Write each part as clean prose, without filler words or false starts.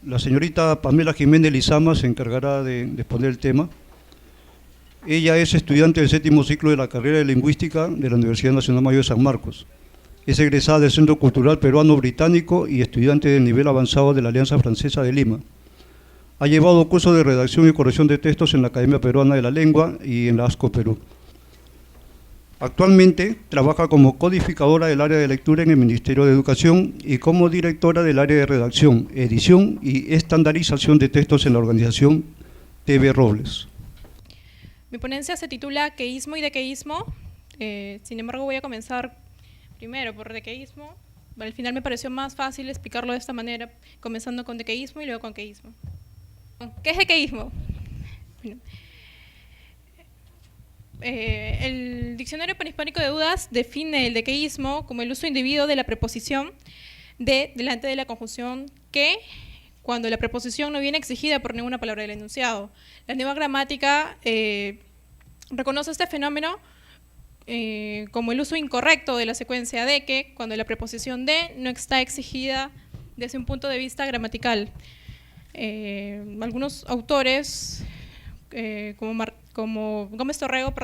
La señorita Pamela Jiménez Lizama se encargará de exponer el tema. Ella es estudiante del 7º ciclo de la carrera de Lingüística de la Universidad Nacional Mayor de San Marcos. Es egresada del Centro Cultural Peruano-Británico y estudiante de nivel avanzado de la Alianza Francesa de Lima. Ha llevado cursos de redacción y corrección de textos en la Academia Peruana de la Lengua y en la ASCO Perú. Actualmente trabaja como codificadora del área de lectura en el Ministerio de Educación y como directora del área de redacción, edición y estandarización de textos en la organización TV Robles. Mi ponencia se titula Queísmo y Dequeísmo. Sin embargo, voy a comenzar primero por dequeísmo. Al final me pareció más fácil explicarlo de esta manera, comenzando con dequeísmo y luego con queísmo. ¿Qué es dequeísmo? Bueno, el Diccionario Panhispánico de Dudas define el dequeísmo como el uso indebido de la preposición de delante de la conjunción que, cuando la preposición no viene exigida por ninguna palabra del enunciado. La nueva gramática reconoce este fenómeno como el uso incorrecto de la secuencia de que, cuando la preposición de no está exigida desde un punto de vista gramatical. Algunos autores, como Gómez Torrego,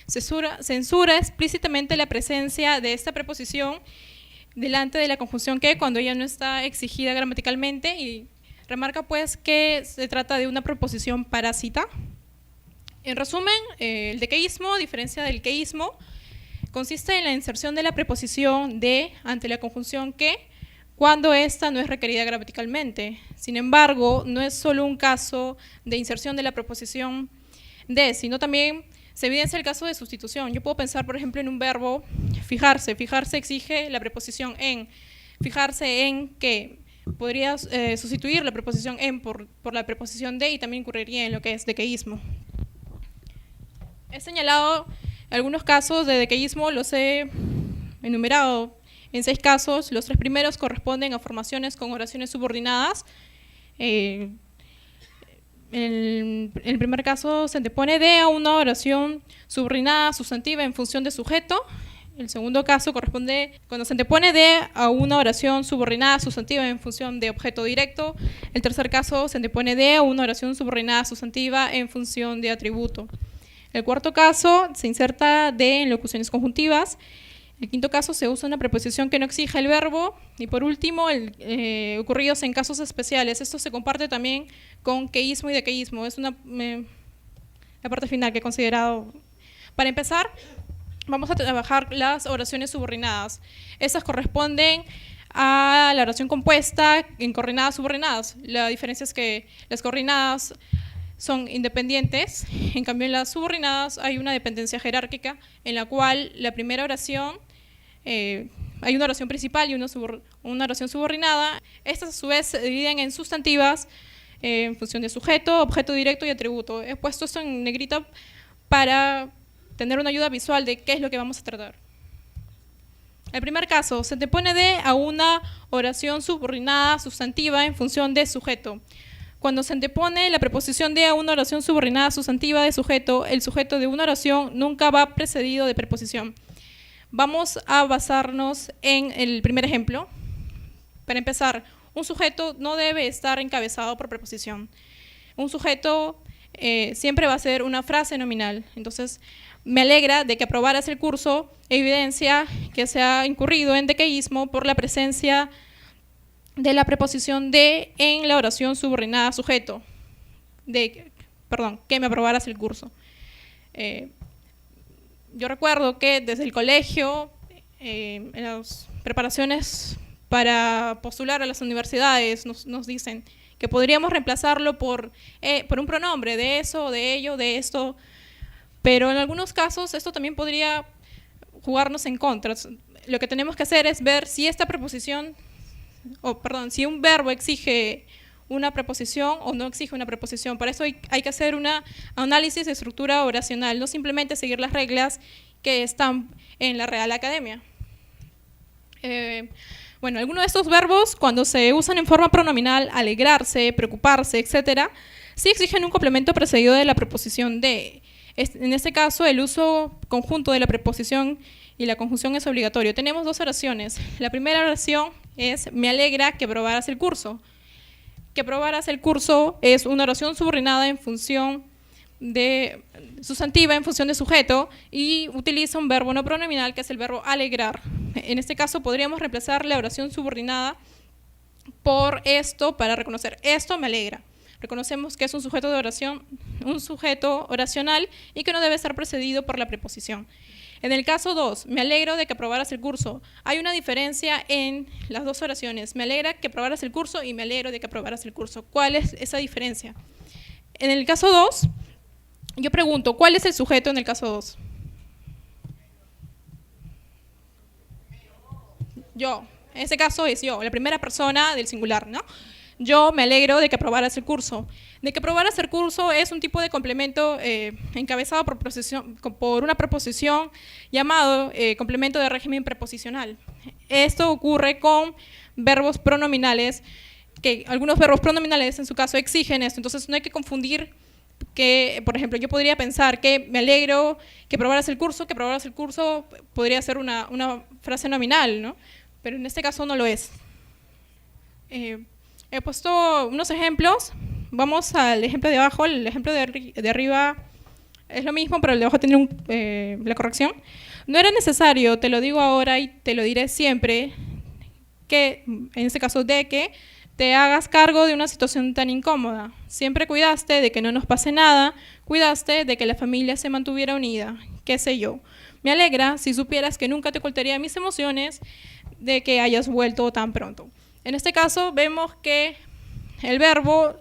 censura explícitamente la presencia de esta preposición delante de la conjunción que, cuando ella no está exigida gramaticalmente, y remarca pues que se trata de una preposición parásita. En resumen, el dequeísmo, a diferencia del queísmo, consiste en la inserción de la preposición de ante la conjunción que, cuando ésta no es requerida gramaticalmente. Sin embargo, no es solo un caso de inserción de la preposición de, sino también se evidencia el caso de sustitución. Yo puedo pensar, por ejemplo, en un verbo fijarse. Fijarse exige la preposición en. Fijarse en que podría sustituir la preposición en por la preposición de y también incurriría en lo que es dequeísmo. He señalado algunos casos de dequeísmo, los he enumerado en 6 casos. Los 3 primeros corresponden a formaciones con oraciones subordinadas. En el primer caso se antepone de a una oración subordinada sustantiva en función de sujeto. El segundo caso corresponde cuando se antepone de a una oración subordinada sustantiva en función de objeto directo. El tercer caso se antepone de a una oración subordinada sustantiva en función de atributo. El cuarto caso se inserta de en locuciones conjuntivas. El quinto caso se usa una preposición que no exija el verbo. Y por último, ocurridos en casos especiales. Esto se comparte también con queísmo y dequeísmo. Es la parte final que he considerado. Para empezar, vamos a trabajar las oraciones subordinadas. Estas corresponden a la oración compuesta en coordinadas subordinadas. La diferencia es que las coordinadas son independientes, en cambio en las subordinadas hay una dependencia jerárquica en la cual la primera oración, hay una oración principal y una oración subordinada. Estas a su vez se dividen en sustantivas en función de sujeto, objeto directo y atributo. He puesto esto en negrita para tener una ayuda visual de qué es lo que vamos a tratar. El primer caso, se antepone de a una oración subordinada sustantiva en función de sujeto. Cuando se antepone la preposición de a una oración subordinada sustantiva de sujeto, el sujeto de una oración nunca va precedido de preposición. Vamos a basarnos en el primer ejemplo. Para empezar, un sujeto no debe estar encabezado por preposición. Un sujeto siempre va a ser una frase nominal. Entonces, me alegra de que aprobaras el curso, evidencia que se ha incurrido en dequeísmo por la presencia de la preposición de en la oración subordinada sujeto, que me aprobaras el curso. Yo recuerdo que desde el colegio, en las preparaciones para postular a las universidades, nos dicen que podríamos reemplazarlo por un pronombre de eso, de ello, de esto, pero en algunos casos esto también podría jugarnos en contra. Lo que tenemos que hacer es ver si esta preposición, si un verbo exige una preposición o no exige una preposición. Para eso hay que hacer un análisis de estructura oracional, no simplemente seguir las reglas que están en la Real Academia. Bueno, algunos de estos verbos, cuando se usan en forma pronominal, alegrarse, preocuparse, etcétera, sí exigen un complemento precedido de la preposición de. En este caso, el uso conjunto de la preposición y la conjunción es obligatorio. Tenemos 2 oraciones. La primera oración es: me alegra que aprobaras el curso. que aprobaras el curso es una oración subordinada en función de sustantiva en función de sujeto y utiliza un verbo no pronominal que es el verbo alegrar. En este caso podríamos reemplazar la oración subordinada por esto para reconocer esto me alegra. Reconocemos que es un sujeto de oración, un sujeto oracional y que no debe estar precedido por la preposición. En el caso 2, me alegro de que aprobaras el curso. Hay una diferencia en las dos oraciones. Me alegra que aprobaras el curso y me alegro de que aprobaras el curso. ¿Cuál es esa diferencia? En el caso 2, yo pregunto, ¿cuál es el sujeto en el caso 2? Yo. En este caso es yo, la primera persona del singular, ¿no? Yo me alegro de que aprobaras el curso. De que aprobaras el curso es un tipo de complemento encabezado por una preposición llamado complemento de régimen preposicional. Esto ocurre con verbos pronominales, que algunos verbos pronominales en su caso exigen esto, entonces no hay que confundir que, por ejemplo, yo podría pensar que me alegro que aprobaras el curso podría ser una frase nominal, ¿no? Pero en este caso no lo es. He puesto unos ejemplos, vamos al ejemplo de abajo, el ejemplo de arriba es lo mismo, pero el de abajo tiene la corrección. No era necesario, te lo digo ahora y te lo diré siempre, que, en este caso de que, te hagas cargo de una situación tan incómoda. Siempre cuidaste de que no nos pase nada, cuidaste de que la familia se mantuviera unida, qué sé yo. Me alegra si supieras que nunca te ocultaría mis emociones de que hayas vuelto tan pronto. En este caso vemos que el verbo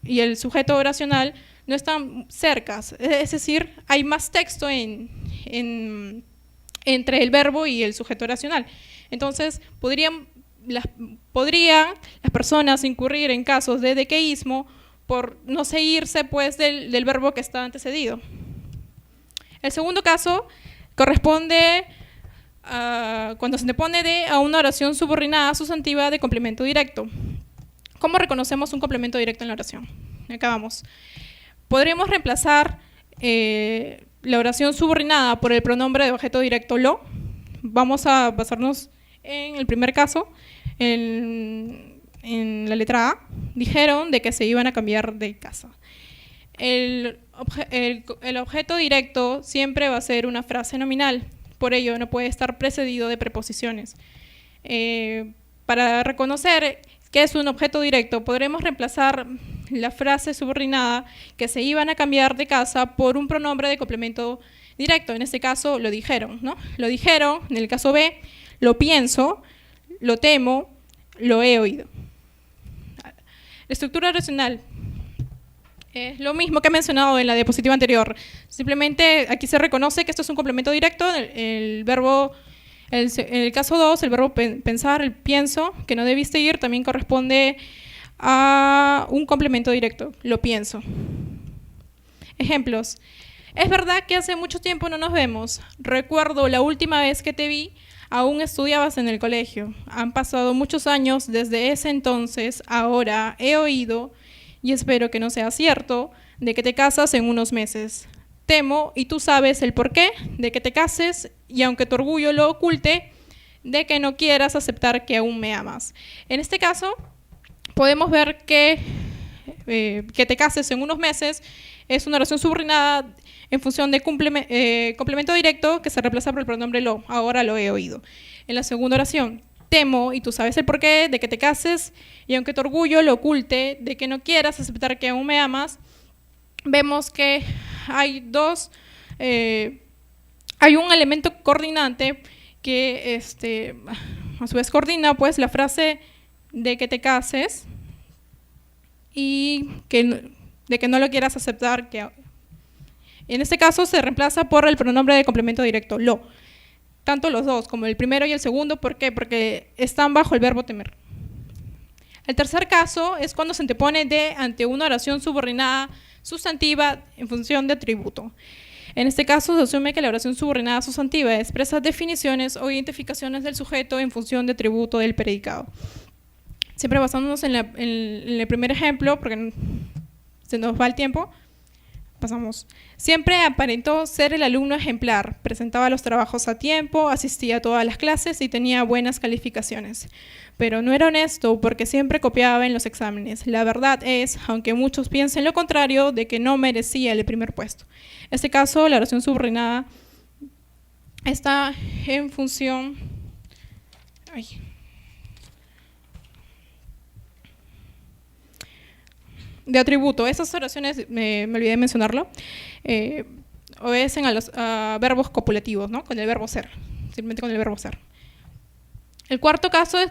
y el sujeto oracional no están cercas, es decir, hay más texto entre el verbo y el sujeto oracional. Entonces, podrían las personas incurrir en casos de dequeísmo por no seguirse pues, del verbo que está antecedido. El segundo caso corresponde cuando se antepone de a una oración subordinada sustantiva de complemento directo. ¿Cómo reconocemos un complemento directo en la oración? Acá vamos. Podríamos reemplazar la oración subordinada por el pronombre de objeto directo lo. Vamos a basarnos en el primer caso, en la letra A. Dijeron de que se iban a cambiar de casa. El objeto directo siempre va a ser una frase nominal. Por ello, no puede estar precedido de preposiciones. Para reconocer qué es un objeto directo, podremos reemplazar la frase subordinada que se iban a cambiar de casa por un pronombre de complemento directo. En este caso, lo dijeron, ¿no? Lo dijeron, en el caso B, lo pienso, lo temo, lo he oído. La estructura oracional es lo mismo que he mencionado en la diapositiva anterior. Simplemente aquí se reconoce que esto es un complemento directo. En el caso 2, el verbo pensar, el pienso, que no debiste ir, también corresponde a un complemento directo, lo pienso. Ejemplos. Es verdad que hace mucho tiempo no nos vemos. Recuerdo la última vez que te vi, aún estudiabas en el colegio. Han pasado muchos años desde ese entonces. Ahora he oído, y espero que no sea cierto, de que te casas en unos meses. Temo, y tú sabes el porqué, de que te cases, y aunque tu orgullo lo oculte, de que no quieras aceptar que aún me amas. En este caso, podemos ver que te cases en unos meses es una oración subordinada en función de complemento directo que se reemplaza por el pronombre lo. Ahora lo he oído. En la segunda oración, temo, y tú sabes el porqué, de que te cases, y aunque tu orgullo lo oculte, de que no quieras aceptar que aún me amas, vemos que hay hay un elemento coordinante que a su vez coordina pues la frase de que te cases y de que no lo quieras aceptar. En este caso se reemplaza por el pronombre de complemento directo, lo. Tanto los dos, como el primero y el segundo, ¿por qué? Porque están bajo el verbo temer. El tercer caso es cuando se antepone de ante una oración subordinada sustantiva en función de atributo. En este caso se asume que la oración subordinada sustantiva expresa definiciones o identificaciones del sujeto en función de atributo del predicado. Siempre basándonos en el primer ejemplo, porque se nos va el tiempo, Pasamos. Siempre aparentó ser el alumno ejemplar, presentaba los trabajos a tiempo, asistía a todas las clases y tenía buenas calificaciones. Pero no era honesto porque siempre copiaba en los exámenes. La verdad es, aunque muchos piensen lo contrario, de que no merecía el primer puesto. En este caso, la oración subordinada está en función de atributo. Estas oraciones, me olvidé de mencionarlo, obedecen a verbos copulativos, ¿no? Con el verbo ser, simplemente con el verbo ser. El cuarto caso es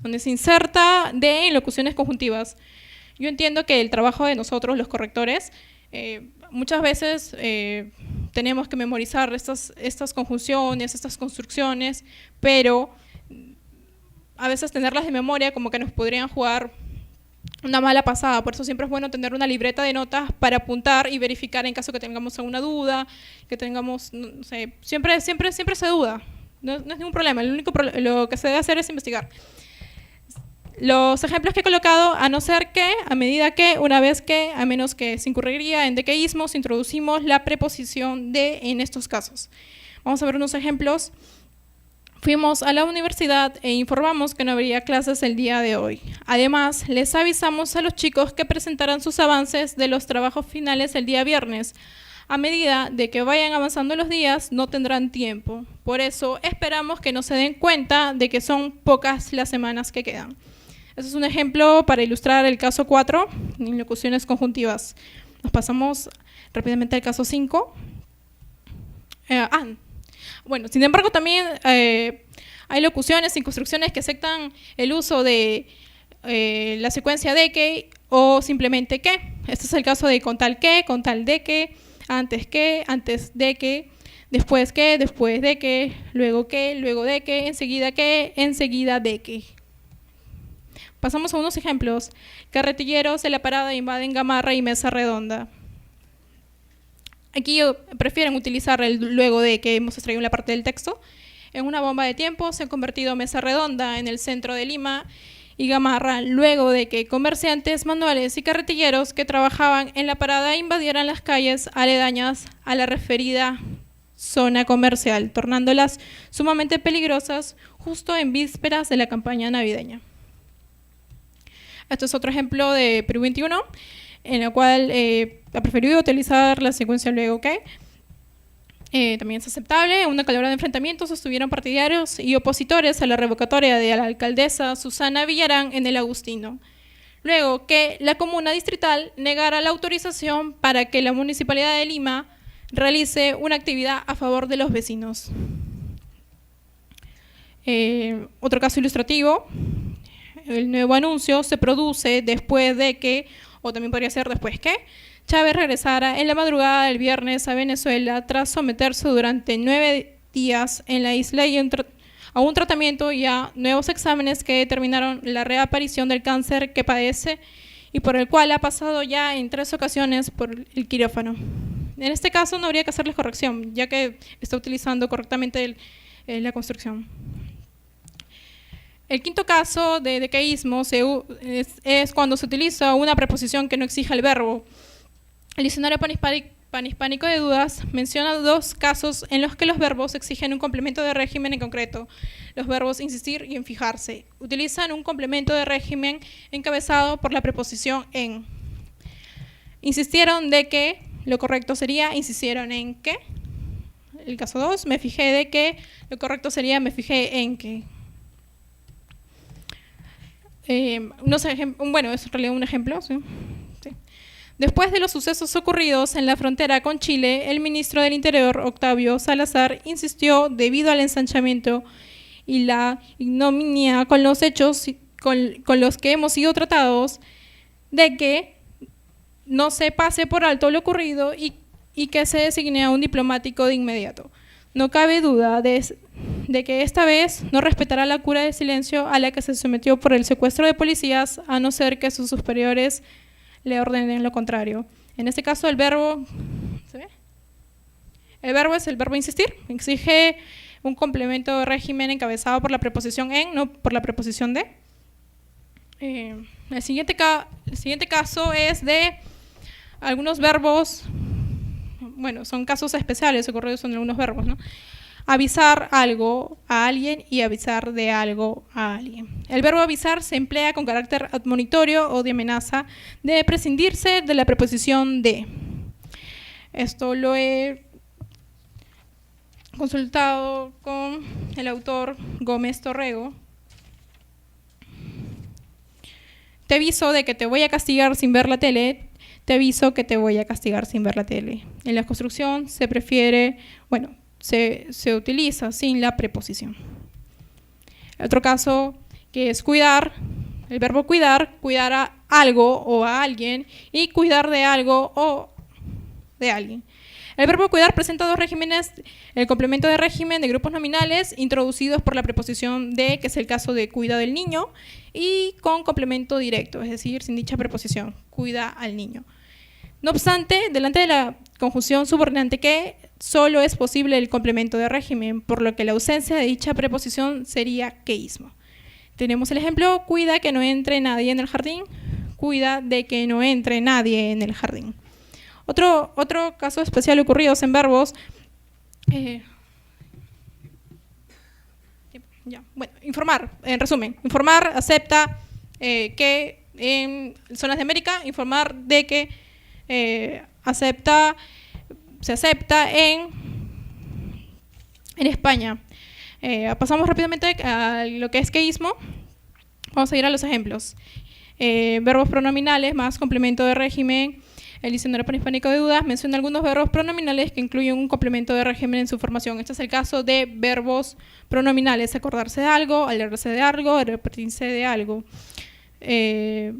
donde se inserta de en locuciones conjuntivas. Yo entiendo que el trabajo de nosotros, los correctores, muchas veces tenemos que memorizar estas conjunciones, estas construcciones, pero a veces tenerlas de memoria como que nos podrían jugar una mala pasada. Por eso siempre es bueno tener una libreta de notas para apuntar y verificar en caso que tengamos alguna duda, que tengamos, no sé, siempre se duda, no es ningún problema. Lo que se debe hacer es investigar. Los ejemplos que he colocado, a no ser que, a medida que, una vez que, a menos que se incurriría en dequeísmos, introducimos la preposición de en estos casos. Vamos a ver unos ejemplos. Fuimos a la universidad e informamos que no habría clases el día de hoy. Además, les avisamos a los chicos que presentaran sus avances de los trabajos finales el día viernes. A medida de que vayan avanzando los días, no tendrán tiempo. Por eso, esperamos que no se den cuenta de que son pocas las semanas que quedan. Este es un ejemplo para ilustrar el caso 4, en locuciones conjuntivas. Nos pasamos rápidamente al caso 5. Bueno, sin embargo, también hay locuciones y construcciones que aceptan el uso de la secuencia de que o simplemente que. Este es el caso de con tal de que, antes de que, después de que, luego de que, enseguida de que. Pasamos a unos ejemplos. Carretilleros de la parada invaden gamarra y mesa redonda. Aquí prefieren utilizar el luego de que hemos extraído en la parte del texto. En una bomba de tiempo se ha convertido mesa redonda en el centro de Lima y gamarra luego de que comerciantes manuales y carretilleros que trabajaban en la parada invadieran las calles aledañas a la referida zona comercial, tornándolas sumamente peligrosas justo en vísperas de la campaña navideña. Esto es otro ejemplo de Perú 21, en el cual ha preferido utilizar la secuencia luego que. También es aceptable. En una calorada de enfrentamientos estuvieron partidarios y opositores a la revocatoria de la alcaldesa Susana Villarán en el Agustino. Luego que la comuna distrital negara la autorización para que la Municipalidad de Lima realice una actividad a favor de los vecinos. Otro caso ilustrativo. El nuevo anuncio se produce después de que, o también podría ser después que, Chávez regresara en la madrugada del viernes a Venezuela tras someterse durante 9 días en la isla y a un tratamiento y a nuevos exámenes que determinaron la reaparición del cáncer que padece y por el cual ha pasado ya en 3 ocasiones por el quirófano. En este caso no habría que hacerles corrección, ya que está utilizando correctamente la construcción. El quinto caso de dequeísmo es cuando se utiliza una preposición que no exija el verbo. El diccionario panhispánico de dudas menciona 2 casos en los que los verbos exigen un complemento de régimen en concreto. Los verbos insistir y enfijarse utilizan un complemento de régimen encabezado por la preposición en. Insistieron de que, lo correcto sería insistieron en que. El caso 2, me fijé de que, lo correcto sería me fijé en que. Bueno, es en realidad un ejemplo. ¿Sí? Sí. Después de los sucesos ocurridos en la frontera con Chile, el ministro del Interior, Octavio Salazar, insistió, debido al ensanchamiento y la ignominia con los hechos con los que hemos sido tratados, de que no se pase por alto lo ocurrido y que se designe a un diplomático de inmediato. No cabe duda de que esta vez no respetará la cura de silencio a la que se sometió por el secuestro de policías, a no ser que sus superiores le ordenen lo contrario. En este caso el verbo, ¿se ve? El verbo es el verbo insistir, exige un complemento de régimen encabezado por la preposición en, no por la preposición de. El siguiente caso es de algunos verbos bueno, son casos especiales ocurridos en algunos verbos, ¿no? Avisar algo a alguien y avisar de algo a alguien. El verbo avisar se emplea con carácter admonitorio o de amenaza. Debe prescindirse de la preposición de. Esto lo he consultado con el autor Gómez Torrego. Te aviso de que te voy a castigar sin ver la tele. Te aviso que te voy a castigar sin ver la tele. En la construcción se prefiere, bueno, se utiliza sin la preposición. Otro caso que es cuidar, el verbo cuidar, cuidar a algo o a alguien, y cuidar de algo o de alguien. El verbo cuidar presenta dos regímenes: el complemento de régimen de grupos nominales introducidos por la preposición de, que es el caso de cuida del niño, y con complemento directo, es decir, sin dicha preposición, cuida al niño. No obstante, delante de la conjunción subordinante que, solo es posible el complemento de régimen, por lo que la ausencia de dicha preposición sería queísmo. Tenemos el ejemplo: cuida que no entre nadie en el jardín, cuida de que no entre nadie en el jardín. Otro caso especial ocurridos en verbos, informar, en resumen, informar acepta que en zonas de América, informar de que se acepta en España. Pasamos rápidamente a lo que es queísmo. Vamos a ir a los ejemplos. Verbos pronominales más complemento de régimen. El diccionario panhispánico de dudas menciona algunos verbos pronominales que incluyen un complemento de régimen en su formación. Este es el caso de verbos pronominales: acordarse de algo, alegrarse de algo, arrepentirse de algo. Quería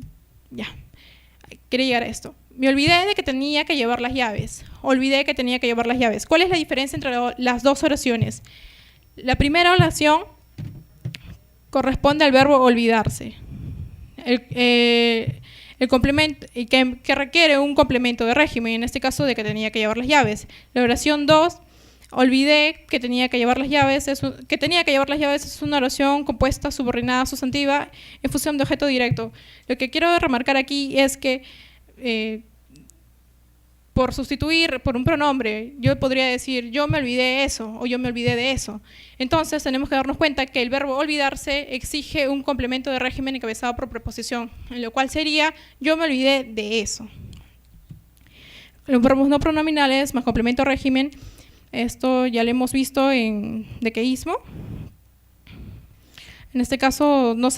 llegar a esto. Me olvidé de que tenía que llevar las llaves. Olvidé que tenía que llevar las llaves. ¿Cuál es la diferencia entre las dos oraciones? La primera oración corresponde al verbo olvidarse. El complemento, que requiere un complemento de régimen, en este caso de que tenía que llevar las llaves. La oración 2, olvidé que tenía que llevar las llaves, es una oración compuesta, subordinada, sustantiva, en función de objeto directo. Lo que quiero remarcar aquí es que por sustituir por un pronombre, yo podría decir yo me olvidé eso o yo me olvidé de eso. Entonces tenemos que darnos cuenta que el verbo olvidarse exige un complemento de régimen encabezado por preposición, en lo cual sería yo me olvidé de eso. Los verbos no pronominales más complemento de régimen, esto ya lo hemos visto en dequeísmo. En este caso no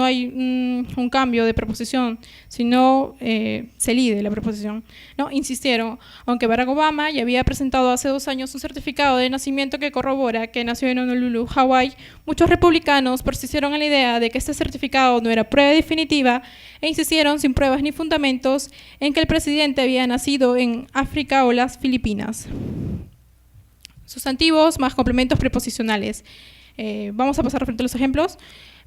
hay un cambio de preposición, sino se elide la preposición. No, insistieron, aunque Barack Obama ya había presentado hace 2 años un certificado de nacimiento que corrobora que nació en Honolulu, Hawái, muchos republicanos persistieron en la idea de que este certificado no era prueba definitiva e insistieron sin pruebas ni fundamentos en que el presidente había nacido en África o las Filipinas. Sustantivos más complementos preposicionales. Vamos a pasar frente a los ejemplos.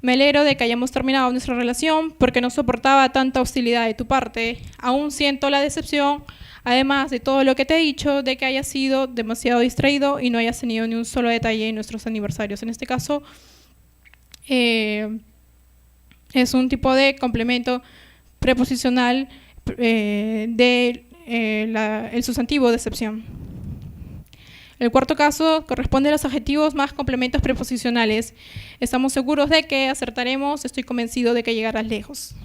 Me alegro de que hayamos terminado nuestra relación porque no soportaba tanta hostilidad de tu parte. Aún siento la decepción, además de todo lo que te he dicho, de que hayas sido demasiado distraído y no hayas tenido ni un solo detalle en nuestros aniversarios. En este caso, es un tipo de complemento preposicional del sustantivo decepción. El cuarto caso corresponde a los adjetivos más complementos preposicionales. Estamos seguros de que acertaremos, estoy convencido de que llegarás lejos.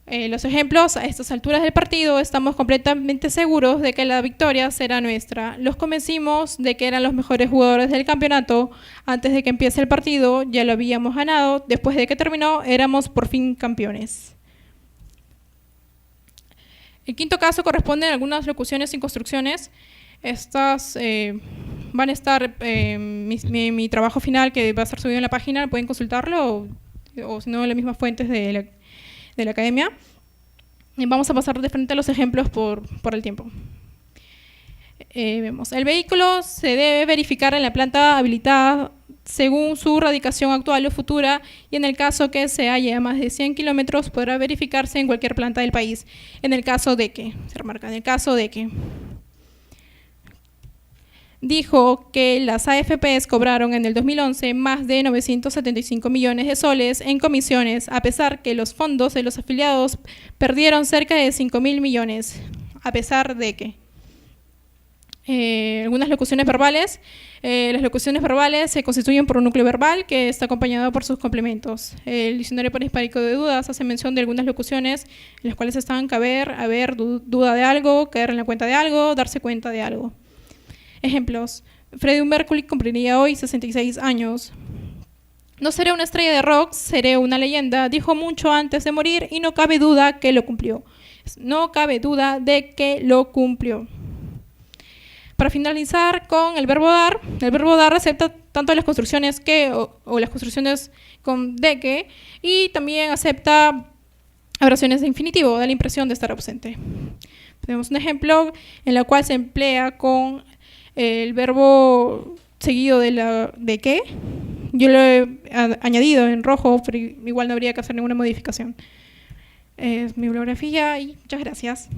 Los ejemplos: a estas alturas del partido estamos completamente seguros de que la victoria será nuestra. Los convencimos de que eran los mejores jugadores del campeonato. Antes de que empiece el partido ya lo habíamos ganado. Después de que terminó éramos por fin campeones. El quinto caso corresponde a algunas locuciones sin construcciones. Estas van a estar en mi trabajo final, que va a estar subido en la página, pueden consultarlo o si no en las mismas fuentes de la academia. Y vamos a pasar de frente a los ejemplos por el tiempo. Vemos, el vehículo se debe verificar en la planta habilitada según su radicación actual o futura, y en el caso que se halle a más de 100 kilómetros podrá verificarse en cualquier planta del país. En el caso de que, se remarca, en el caso de que dijo que las AFPs cobraron en el 2011 más de 975 millones de soles en comisiones, a pesar que los fondos de los afiliados perdieron cerca de 5.000 millones, a pesar de que. Algunas locuciones verbales. Las locuciones verbales se constituyen por un núcleo verbal que está acompañado por sus complementos. El diccionario panhispánico de dudas hace mención de algunas locuciones en las cuales están caber, haber, duda de algo, caer en la cuenta de algo, darse cuenta de algo. Ejemplos. Freddie Mercury cumpliría hoy 66 años. No seré una estrella de rock, seré una leyenda. Dijo mucho antes de morir y no cabe duda que lo cumplió. No cabe duda de que lo cumplió. Para finalizar con el verbo dar acepta tanto las construcciones que o las construcciones con de que, y también acepta oraciones de infinitivo, da la impresión de estar ausente. Tenemos un ejemplo en la cual se emplea con el verbo seguido de que. Yo lo he añadido en rojo, pero igual no habría que hacer ninguna modificación. Es mi bibliografía y muchas gracias.